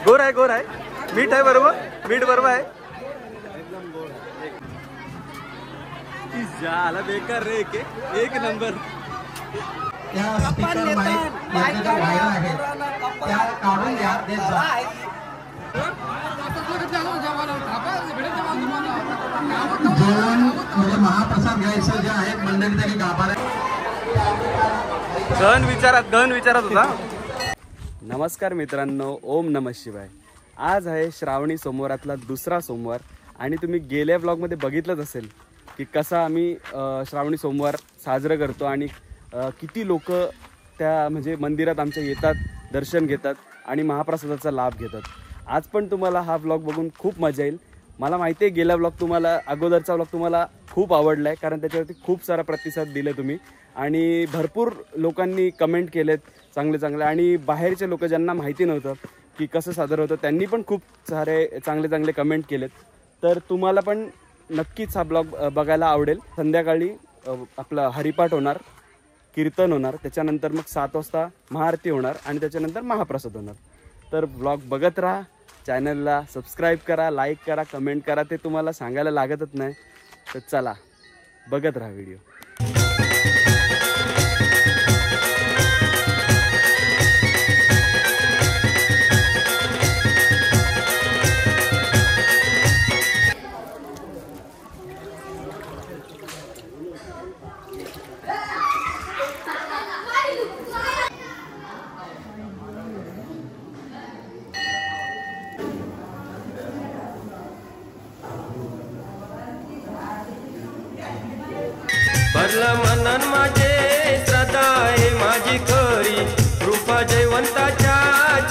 गोर आहे गोर आहे. मीठ आहे बरोबर. मीठ बरोबर आहे. झाला बेकार रे. एक नंबर. त्या स्पीकर माईक वायर आहे त्या काढून घ्या. जेवण म्हणजे महाप्रसाद घ्यायचं जे आहे मंडळी तरी गाभाऱ्या. गहन विचारत होता. नमस्कार मित्रांनो, ओम नमः शिवाय. आज आहे श्रावणी सोमवारातला दुसरा सोमवार आणि तुम्ही गेल्या ब्लॉगमध्ये बघितलंच असेल की कसा आम्ही श्रावणी सोमवार साजरा करतो आणि किती लोक त्या म्हणजे मंदिरात आमच्या येतात, दर्शन घेतात आणि महाप्रसादाचा लाभ घेतात. आज पण तुम्हाला हा ब्लॉग बघून खूप मजा येईल. मला माहिती आहे गेला ब्लॉग तुम्हाला, अगोदरचा ब्लॉग तुम्हाला खूप आवडला आहे कारण त्याच्यावरती खूप सारा प्रतिसाद दिले तुम्ही आणि भरपूर लोकांनी कमेंट केलेत चांगले आणि बाहेरचे लोक ज्यांना माहिती नव्हतं की कसं साजरं होतं त्यांनी पण खूप सारे चांगले कमेंट केलेत. तर तुम्हाला पण नक्कीच हा ब्लॉग बघायला आवडेल. संध्याकाळी आपला हरिपाठ होणार, कीर्तन होणार, त्याच्यानंतर मग 7 वाजता महाआरती होणार आणि त्याच्यानंतर महाप्रसाद होणार. तर ब्लॉग बघत राहा. चॅनलला सबस्क्राईब करा, लाईक करा, कमेंट करा. ते तुम्हाला सांगायला लागतच नाही. तर चला बघत राहा व्हिडिओ. भरलं मनन माझे श्रद्धा आहे माझी खरी, कृपा जयवंताच्या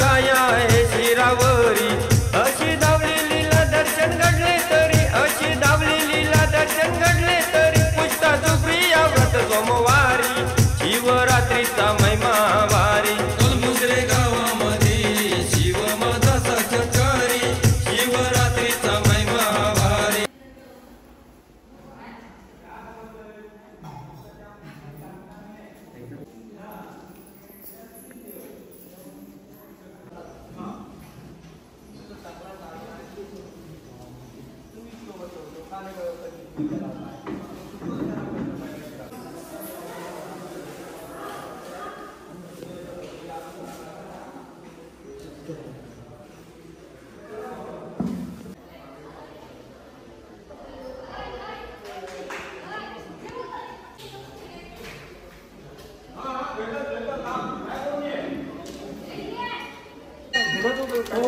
छाया आहे शिरावरी. अशी धावली लीला दर्शन घडले तरी, अशी धावली लीला दर्शन घडले तरी, पुष्टा सुप्रिया व्रत सोमवारी, शिवरात्रीचा महिमा वारी. मुसरे गावामध्ये शिव माझा साक्षात्कारी, शिवरात्रीचा महिमा वारी.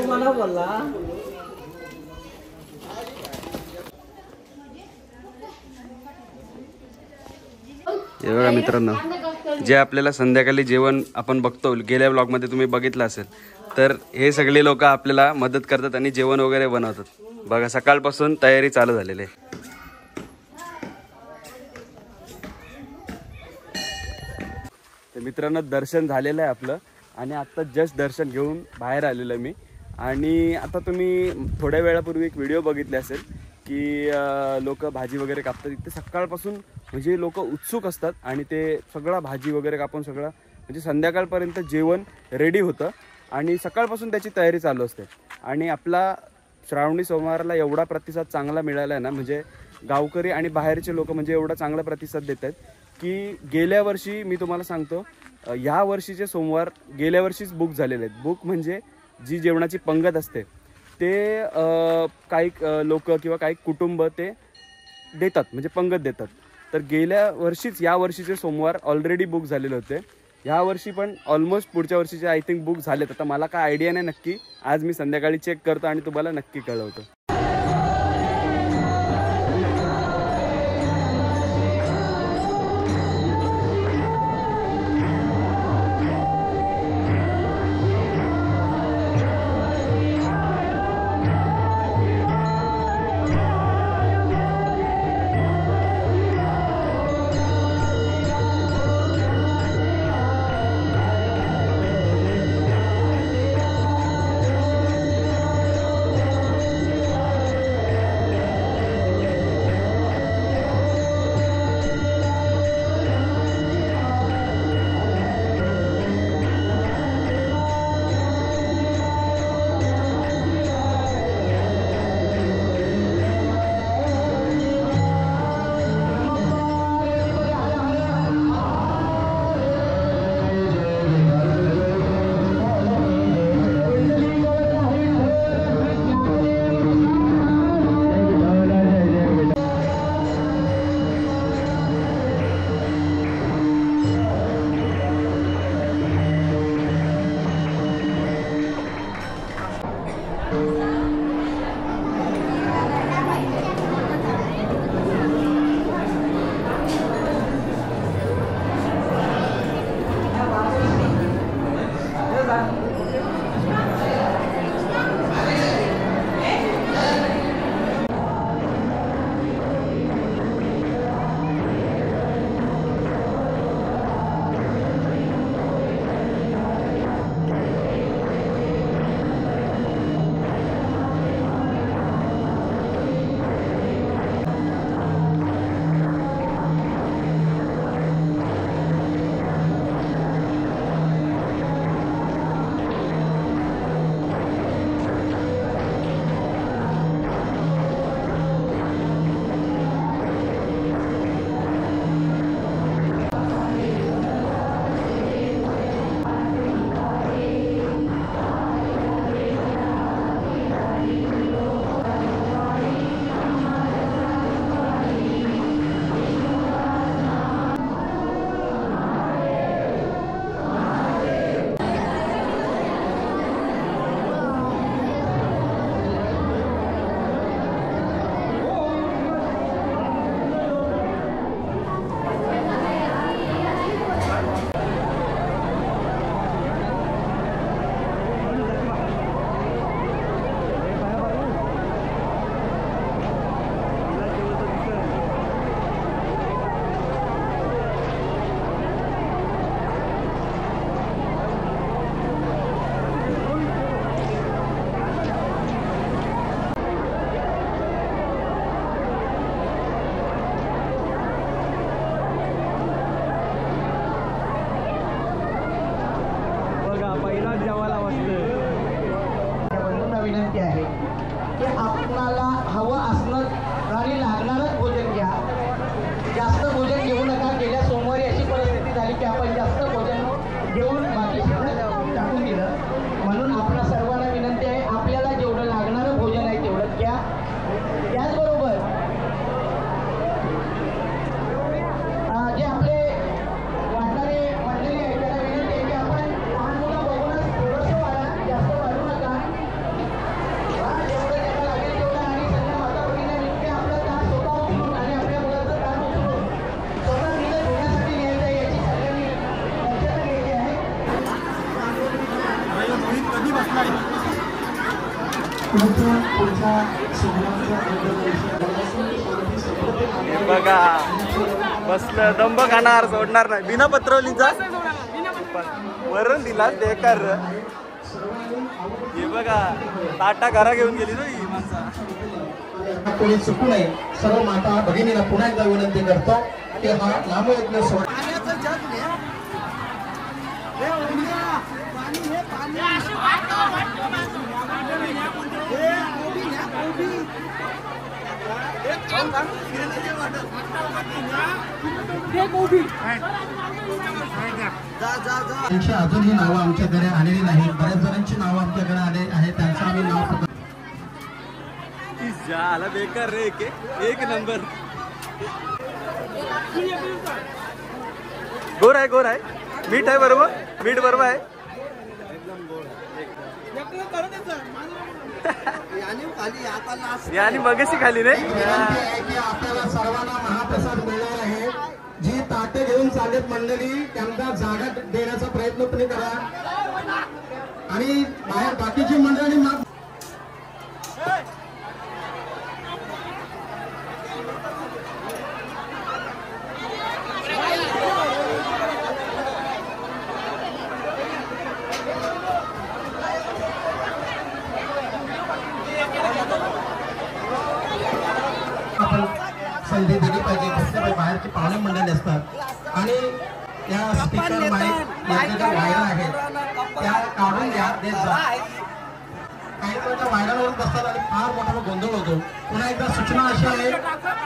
मला बोलला हे बघा मित्रांनो, जे आपल्याला संध्याकाळी जेवण आपण बघतो, गेल्या ब्लॉगमध्ये तुम्ही बघितलं असेल, तर हे सगळे लोक आपल्याला मदत करतात आणि जेवण वगैरे बनवतात. बघा सकाळपासून तयारी चालू झालेली आहे. तर मित्रांनो दर्शन झालेलं आहे आपलं आणि आत्ता जस्ट दर्शन घेऊन बाहेर आलेलो आहे मी. आणि आता तुम्ही थोड्या वेळापूर्वी एक व्हिडिओ बघितले असेल की लोक भाजी वगैरे कापतात. इथे सकाळपासून म्हणजे लोक उत्सुक असतात आणि ते सगळा भाजी वगैरे कापून सगळं म्हणजे संध्याकाळपर्यंत जेवण रेडी होतं आणि सकाळपासून त्याची तयारी चालू असते. आणि आपला श्रावणी सोमवारला एवढा प्रतिसाद चांगला मिळाला आहे ना, म्हणजे गावकरी आणि बाहेरचे लोक म्हणजे एवढा चांगला प्रतिसाद देत आहेत की गेल्या वर्षी मी तुम्हाला सांगतो, या वर्षीचे सोमवार गेल्या वर्षीच बुक झालेले आहेत. बुक म्हणजे जी जेवणाची पंगत असते ते काही लोक किंवा काही कुटुंब ते देतात, म्हणजे पंगत देतात. तर गेल्या वर्षीच या वर्षीचे सोमवार ऑलरेडी बुक झालेले होते. ह्या वर्षी पण ऑलमोस्ट पुढच्या वर्षीचे आय थिंक बुक झालेत. आता मला काय आयडिया नाही नक्की, आज मी संध्याकाळी चेक करतो आणि तुम्हाला नक्की कळवतो. विनंती आहे की आपणाला हवं असणं आणि लागणारच भोजन घ्या. जास्त भोजन घेऊ नका. गेल्या सोमवारी अशी परिस्थिती झाली की आपण जास्त भोजन घेऊन बाकी सगळं टाकून दिलं. म्हणून आपल्या सर्वांना विनंती आहे आपल्याला जेवढं लागणारं भोजन आहे तेवढंच घ्या. त्याचबरोबर जे आपले वाढणारे मंडळी आहे त्यांना विनंती आहे की आपण लहान मुलं बघूनच थोडंसं वाढा, जास्त वाढू नका. जेवढं त्यांना लागेल तेवढं आणि सगळ्या माता भगिनींना विनंती आपलं ताट स्वतः उचलून आणि आपल्या मुलाचं ताट उचलून स्वतः मुलं धुण्यासाठी न्यायचं आहे याची सगळ्यांनी दक्षता घ्यायची आहे. हे बघा बसलं दंब खाणार सोडणार नाही. बिना पत्रवलीचा वरण दिलास बेकार. हे बघा ताटा घरा घेऊन गेली ना ही माणसा. कोणी चुकू नये. सर्व माता भगिनीला पुन्हा एकदा विनंती करतो की हा नामयज्ञ सोहळा त्यांची अजूनही नावं आमच्याकडे आलेली नाही. बऱ्याच जणांची नावं आमच्याकडे आले आहेत. त्यांचं आम्ही नाव झाला बेकार रे. एक नंबर गोर आहे गोर आहे. मीठ आहे बरोबर. मीठ बरोबर आहे. यानी मगाशी खाली रे. आपल्याला सर्वांना महाप्रसाद मिळणार आहे. जी ताटे घेऊन चालत मंडळी त्यांना जागा देण्याचा प्रयत्न तुम्ही करा आणि बाहेर बाकीची मंडळी संधी दिली पाहिजे. फक्त बाहेरची पाहुणे मंडळी असतात आणि त्या स्पीकर माईक याच्या वायरा आहेत त्या काढून द्या देत जा. काही लोक वायरावर बसतात आणि फार मोठा गोंधळ होतो. पुन्हा एकदा सूचना अशी आहे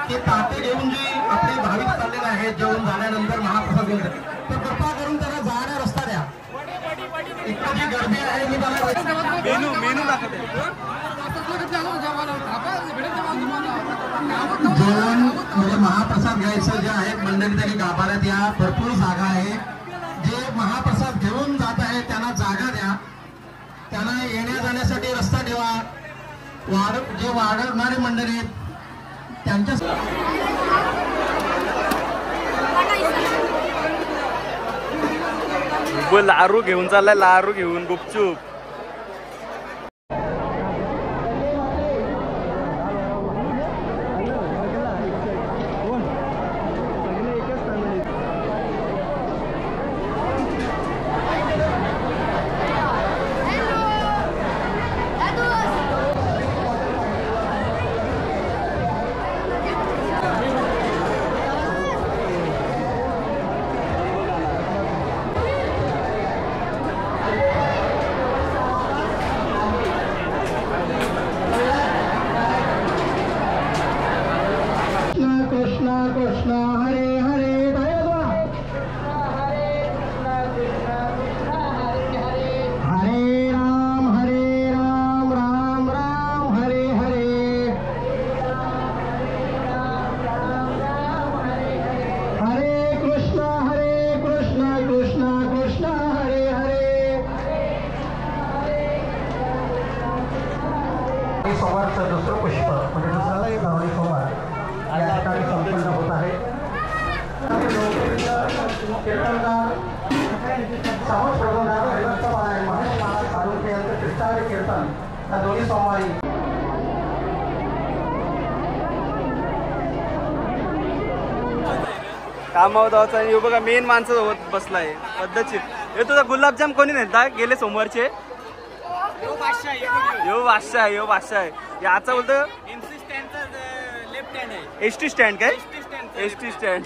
की ताटे घेऊन जी आपले भाविक चाललेले आहेत जेवण झाल्यानंतर महाप्रसाद घेऊन तर कृपा करून त्याला जायला रस्ता द्या. इतकी जी गर्दी आहे मी त्याला मेनू दाखवते. जेवण म्हणजे महाप्रसाद घ्यायचं जे आहे मंडळी तरी गाभाऱ्यात या. भरपूर जागा आहे. जे महाप्रसाद घेऊन जात आहे त्यांना जागा द्या. त्यांना येण्या जाण्यासाठी रस्ता ठेवा. जे वाढवणारे मंडळी आहेत त्यांच्या लारू घेऊन चाललाय, लारू घेऊन गुपचूप. सोमवारचं दुसरं पुष्प म्हणजे दुसरा श्रावणी सोमवार या ठिकाणी संपन्न होत आहे. कीर्तनकार सावध प्रबोधनार हरिभक्तपारायण महेश महाराज साळुंखे यांचं ख्रिस्तावरी कीर्तन या दोन्ही सोमवारी कामावर जायचं. आणि बघा मेन माणसं होत बसलाय पद्धतशीर. हे तुझा गुलाबजाम कोणी नेता गेले सोमवारचे? यो बादशाह आहे. याचा बोलतो एमसी स्टँडचा लेफ्ट हँड आहे. एसटी स्टँड काय? ST stand.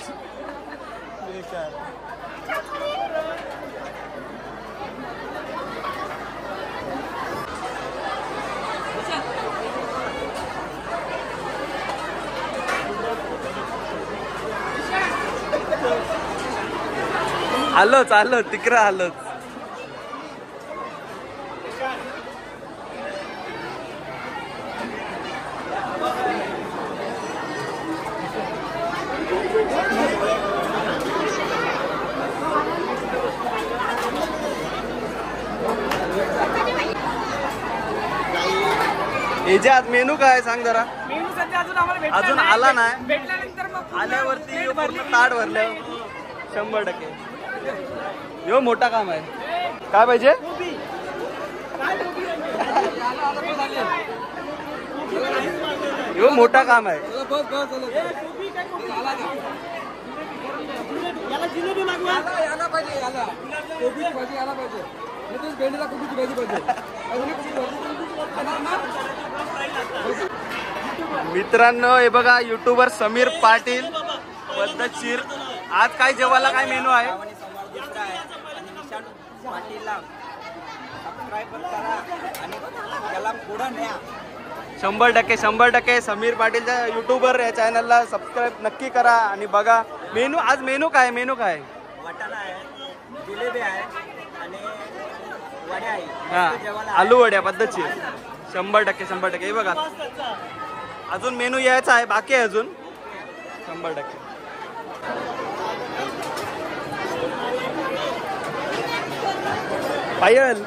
आलोच तिकडं आलोच. याच्यात मेनू काय सांग जरा. मेनू सध्या अजून आला नाही. भेटल्यानंतर मग आल्यावरती पूर्ण ताट भरलं 100%. यो मोठा काम आहे. काय पाहिजे? यो मोठा काम आहे. मित्रांनो हे बघा युट्यूबर समीर पाटील पद्धतशीर. आज काय जेवायला काय मेनू आहे? शंभर टक्के समीर पाटीलच्या युट्यूबर या चॅनलला सबस्क्राईब नक्की करा आणि बघा. मेनू आज मेनू काय? वाटाणा आहे, जिलेबी आहे आणि वड्या आहे. हा आलू वड्या पद्धतशीर 100%. हे बघा अजून मेनू यायचा आहे, बाकी आहे अजून 100%. पायल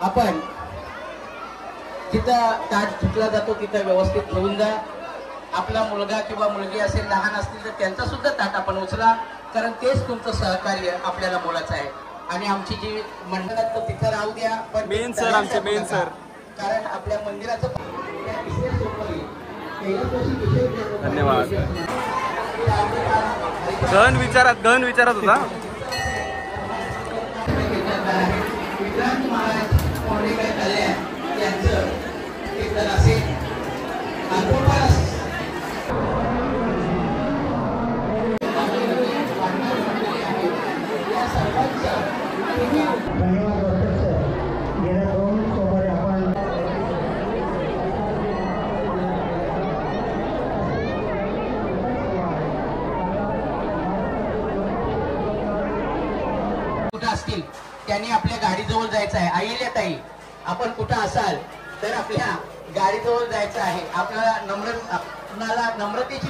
आपण जिथं ताट धुतला जातो तिथं व्यवस्थित ठेवून जा. आपला मुलगा किंवा मुलगी असेल लहान असतील तर त्यांचा सुद्धा ताट आपण उचला, कारण तेच तुमचं सहकार्य आपल्याला मोलाचं आहे. आणि आमची जी मंडळात तर तिथं राहू द्या, पण मेन सर कारण आपल्या मंदिराचं धन्यवाद. गहन विचारात होता. कुठं असतील त्यांनी आपल्या गाडीजवळ जायचं आहे. आईल्या ताई आपण कुठं असाल तर आपल्या गाडीजवळ जायचं आहे. आपल्याला नम्रतेची